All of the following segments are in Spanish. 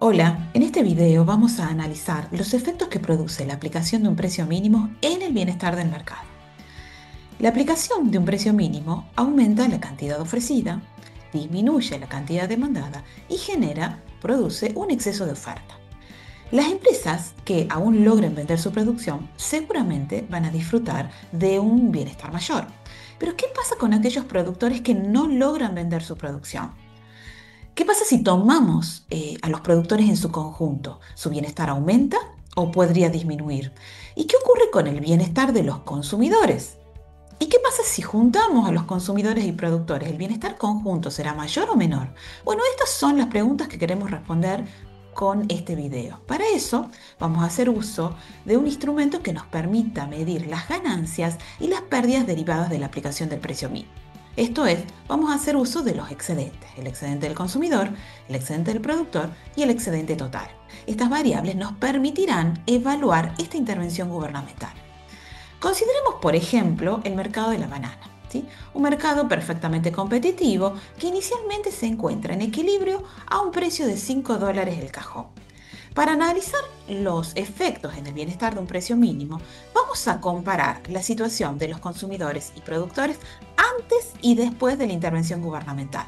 Hola, en este video vamos a analizar los efectos que produce la aplicación de un precio mínimo en el bienestar del mercado. La aplicación de un precio mínimo aumenta la cantidad ofrecida, disminuye la cantidad demandada y produce un exceso de oferta. Las empresas que aún logren vender su producción seguramente van a disfrutar de un bienestar mayor. Pero ¿qué pasa con aquellos productores que no logran vender su producción? ¿Qué pasa si tomamos a los productores en su conjunto? ¿Su bienestar aumenta o podría disminuir? ¿Y qué ocurre con el bienestar de los consumidores? ¿Y qué pasa si juntamos a los consumidores y productores? ¿El bienestar conjunto será mayor o menor? Bueno, estas son las preguntas que queremos responder con este video. Para eso vamos a hacer uso de un instrumento que nos permita medir las ganancias y las pérdidas derivadas de la aplicación del precio mínimo. Esto es, vamos a hacer uso de los excedentes, el excedente del consumidor, el excedente del productor y el excedente total. Estas variables nos permitirán evaluar esta intervención gubernamental. Consideremos, por ejemplo, el mercado de la banana, ¿sí? Un mercado perfectamente competitivo que inicialmente se encuentra en equilibrio a un precio de $5 el cajón. Para analizar los efectos en el bienestar de un precio mínimo, vamos a comparar la situación de los consumidores y productores antes y después de la intervención gubernamental.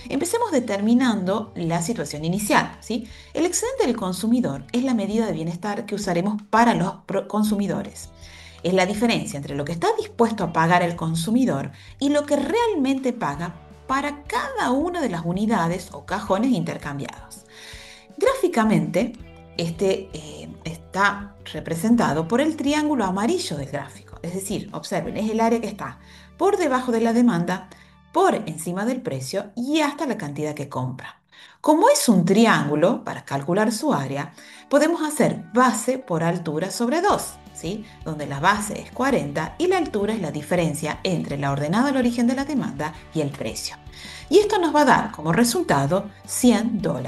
Empecemos determinando la situación inicial, ¿sí? El excedente del consumidor es la medida de bienestar que usaremos para los consumidores. Es la diferencia entre lo que está dispuesto a pagar el consumidor y lo que realmente paga para cada una de las unidades o cajones intercambiados. Gráficamente, está representado por el triángulo amarillo del gráfico. Es decir, observen, es el área que está por debajo de la demanda, por encima del precio y hasta la cantidad que compra. Como es un triángulo, para calcular su área, podemos hacer base por altura sobre 2, ¿sí? Donde la base es 40 y la altura es la diferencia entre la ordenada al origen de la demanda y el precio. Y esto nos va a dar como resultado $100.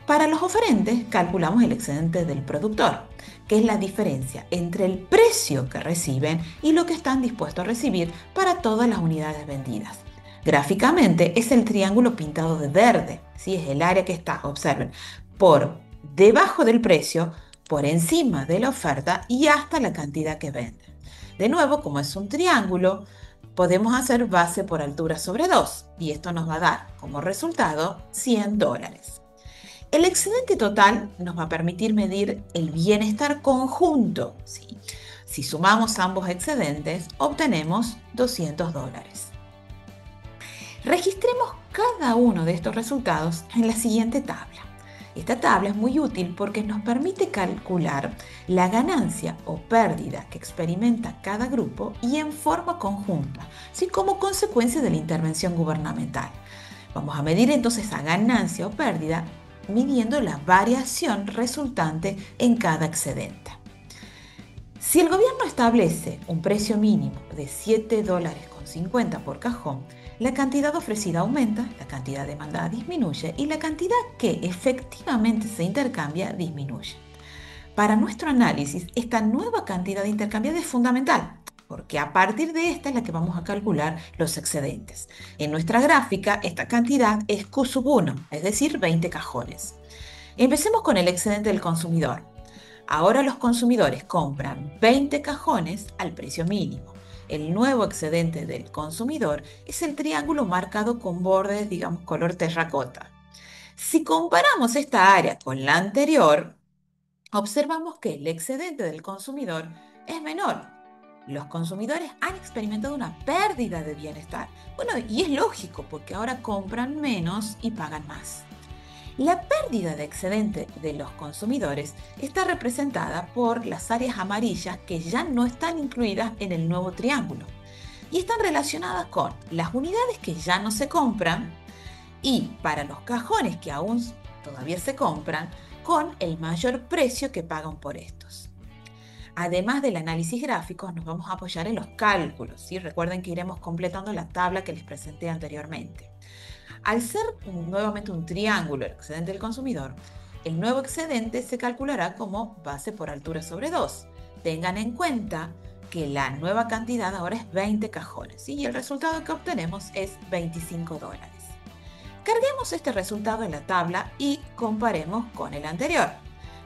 Para los oferentes, calculamos el excedente del productor, que es la diferencia entre el precio que reciben y lo que están dispuestos a recibir para todas las unidades vendidas. Gráficamente es el triángulo pintado de verde, ¿sí? Es el área que está, observen, por debajo del precio, por encima de la oferta y hasta la cantidad que venden. De nuevo, como es un triángulo, podemos hacer base por altura sobre 2 y esto nos va a dar como resultado $100. El excedente total nos va a permitir medir el bienestar conjunto, ¿sí? Si sumamos ambos excedentes, obtenemos $200. Registremos cada uno de estos resultados en la siguiente tabla. Esta tabla es muy útil porque nos permite calcular la ganancia o pérdida que experimenta cada grupo y en forma conjunta, ¿sí? Como consecuencia de la intervención gubernamental. Vamos a medir entonces esa ganancia o pérdida midiendo la variación resultante en cada excedente. Si el gobierno establece un precio mínimo de $7,50 por cajón, la cantidad ofrecida aumenta, la cantidad demandada disminuye y la cantidad que efectivamente se intercambia disminuye. Para nuestro análisis, esta nueva cantidad intercambiada es fundamental, porque a partir de esta es la que vamos a calcular los excedentes. En nuestra gráfica, esta cantidad es Q sub 1, es decir, 20 cajones. Empecemos con el excedente del consumidor. Ahora los consumidores compran 20 cajones al precio mínimo. El nuevo excedente del consumidor es el triángulo marcado con bordes, digamos, color terracota. Si comparamos esta área con la anterior, observamos que el excedente del consumidor es menor. Los consumidores han experimentado una pérdida de bienestar. Bueno, y es lógico porque ahora compran menos y pagan más. La pérdida de excedente de los consumidores está representada por las áreas amarillas que ya no están incluidas en el nuevo triángulo y están relacionadas con las unidades que ya no se compran y para los cajones que aún todavía se compran, con el mayor precio que pagan por estos. Además del análisis gráfico, nos vamos a apoyar en los cálculos, ¿sí? Recuerden que iremos completando la tabla que les presenté anteriormente. Al ser nuevamente un triángulo el excedente del consumidor, el nuevo excedente se calculará como base por altura sobre 2. Tengan en cuenta que la nueva cantidad ahora es 20 cajones, ¿sí? Y el resultado que obtenemos es $25. Carguemos este resultado en la tabla y comparemos con el anterior.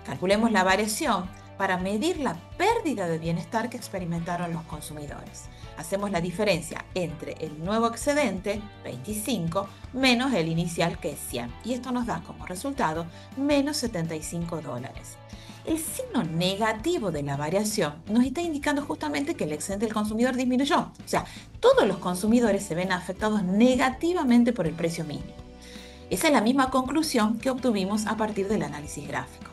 Calculemos la variación para medir la pérdida de bienestar que experimentaron los consumidores. Hacemos la diferencia entre el nuevo excedente, 25, menos el inicial, que es 100. Y esto nos da como resultado menos $75. El signo negativo de la variación nos está indicando justamente que el excedente del consumidor disminuyó. O sea, todos los consumidores se ven afectados negativamente por el precio mínimo. Esa es la misma conclusión que obtuvimos a partir del análisis gráfico.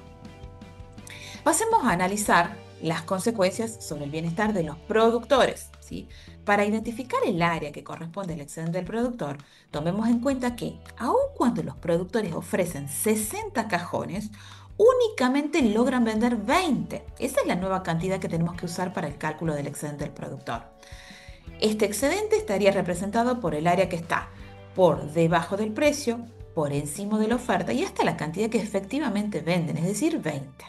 Pasemos a analizar las consecuencias sobre el bienestar de los productores, ¿sí? Para identificar el área que corresponde al excedente del productor, tomemos en cuenta que, aun cuando los productores ofrecen 60 cajones, únicamente logran vender 20. Esa es la nueva cantidad que tenemos que usar para el cálculo del excedente del productor. Este excedente estaría representado por el área que está por debajo del precio, por encima de la oferta y hasta la cantidad que efectivamente venden, es decir, 20.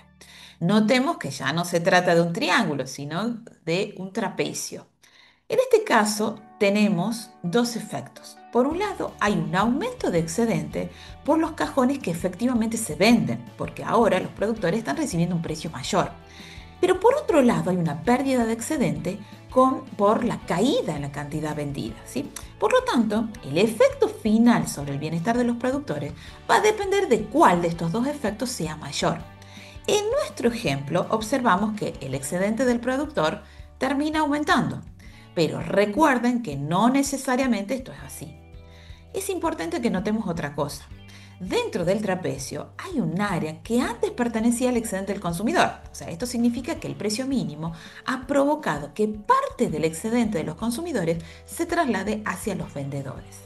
Notemos que ya no se trata de un triángulo, sino de un trapecio. En este caso tenemos dos efectos. Por un lado, hay un aumento de excedente por los cajones que efectivamente se venden, porque ahora los productores están recibiendo un precio mayor. Pero por otro lado, hay una pérdida de excedente por la caída en la cantidad vendida, ¿sí? Por lo tanto, el efecto final sobre el bienestar de los productores va a depender de cuál de estos dos efectos sea mayor. En nuestro ejemplo, observamos que el excedente del productor termina aumentando, pero recuerden que no necesariamente esto es así. Es importante que notemos otra cosa. Dentro del trapecio hay un área que antes pertenecía al excedente del consumidor. O sea, esto significa que el precio mínimo ha provocado que parte del excedente de los consumidores se traslade hacia los vendedores.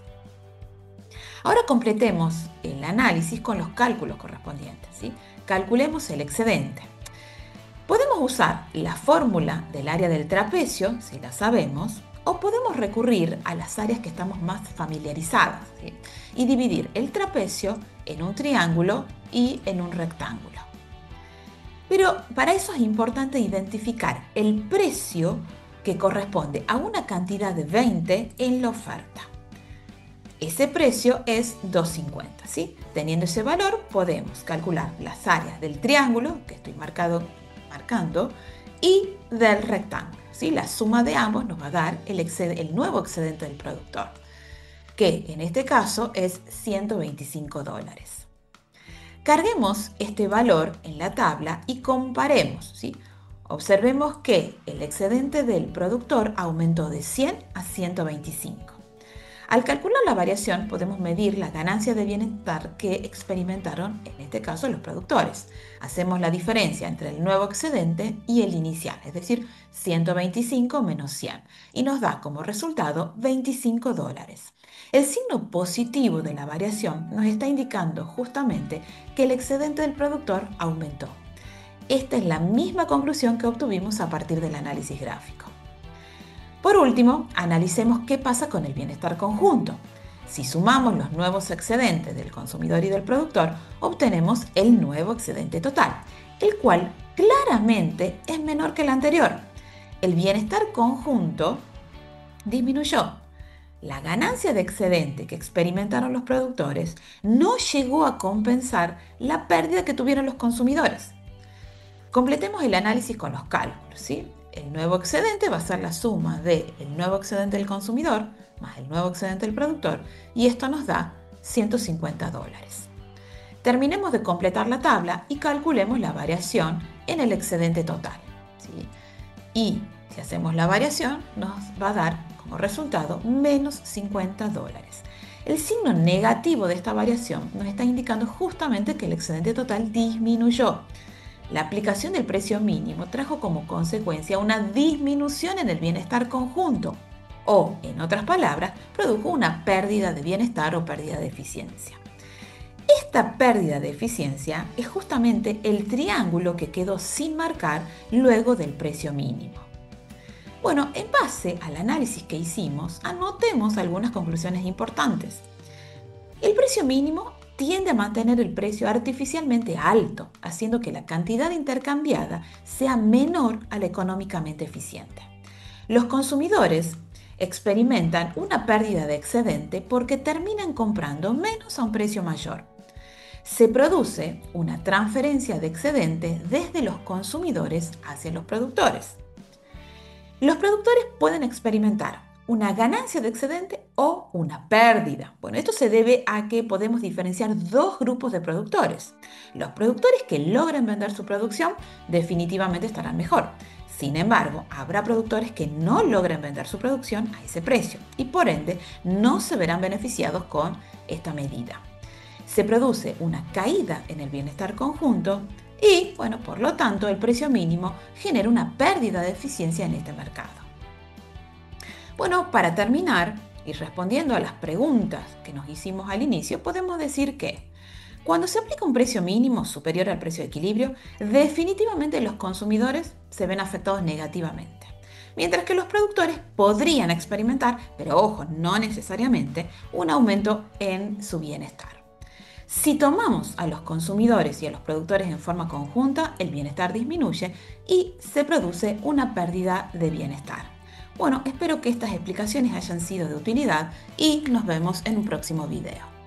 Ahora completemos el análisis con los cálculos correspondientes, ¿sí? Calculemos el excedente. Podemos usar la fórmula del área del trapecio, si la sabemos, o podemos recurrir a las áreas que estamos más familiarizadas, ¿sí? Y dividir el trapecio en un triángulo y en un rectángulo. Pero para eso es importante identificar el precio que corresponde a una cantidad de 20 en la oferta. Ese precio es 2.50, ¿sí? Teniendo ese valor podemos calcular las áreas del triángulo, que estoy marcando, y del rectángulo, ¿sí? La suma de ambos nos va a dar el nuevo excedente del productor, que en este caso es $125. Carguemos este valor en la tabla y comparemos, ¿sí? Observemos que el excedente del productor aumentó de 100 a 125. Al calcular la variación podemos medir la ganancia de bienestar que experimentaron, en este caso, los productores. Hacemos la diferencia entre el nuevo excedente y el inicial, es decir, 125 menos 100, y nos da como resultado $25. El signo positivo de la variación nos está indicando justamente que el excedente del productor aumentó. Esta es la misma conclusión que obtuvimos a partir del análisis gráfico. Por último, analicemos qué pasa con el bienestar conjunto. Si sumamos los nuevos excedentes del consumidor y del productor, obtenemos el nuevo excedente total, el cual claramente es menor que el anterior. El bienestar conjunto disminuyó. La ganancia de excedente que experimentaron los productores no llegó a compensar la pérdida que tuvieron los consumidores. Completemos el análisis con los cálculos, ¿sí? El nuevo excedente va a ser la suma del nuevo excedente del consumidor más el nuevo excedente del productor y esto nos da $150. Terminemos de completar la tabla y calculemos la variación en el excedente total, ¿sí? Y si hacemos la variación nos va a dar como resultado menos $50. El signo negativo de esta variación nos está indicando justamente que el excedente total disminuyó. La aplicación del precio mínimo trajo como consecuencia una disminución en el bienestar conjunto, o, en otras palabras, produjo una pérdida de bienestar o pérdida de eficiencia. Esta pérdida de eficiencia es justamente el triángulo que quedó sin marcar luego del precio mínimo. Bueno, en base al análisis que hicimos, anotemos algunas conclusiones importantes. El precio mínimo tiende a mantener el precio artificialmente alto, haciendo que la cantidad intercambiada sea menor a la económicamente eficiente. Los consumidores experimentan una pérdida de excedente porque terminan comprando menos a un precio mayor. Se produce una transferencia de excedente desde los consumidores hacia los productores. Los productores pueden experimentar una ganancia de excedente o una pérdida. Bueno, esto se debe a que podemos diferenciar dos grupos de productores. Los productores que logren vender su producción definitivamente estarán mejor. Sin embargo, habrá productores que no logren vender su producción a ese precio y por ende no se verán beneficiados con esta medida. Se produce una caída en el bienestar conjunto y, bueno, por lo tanto, el precio mínimo genera una pérdida de eficiencia en este mercado. Bueno, para terminar y respondiendo a las preguntas que nos hicimos al inicio, podemos decir que cuando se aplica un precio mínimo superior al precio de equilibrio, definitivamente los consumidores se ven afectados negativamente, mientras que los productores podrían experimentar, pero ojo, no necesariamente, un aumento en su bienestar. Si tomamos a los consumidores y a los productores en forma conjunta, el bienestar disminuye y se produce una pérdida de bienestar. Bueno, espero que estas explicaciones hayan sido de utilidad y nos vemos en un próximo video.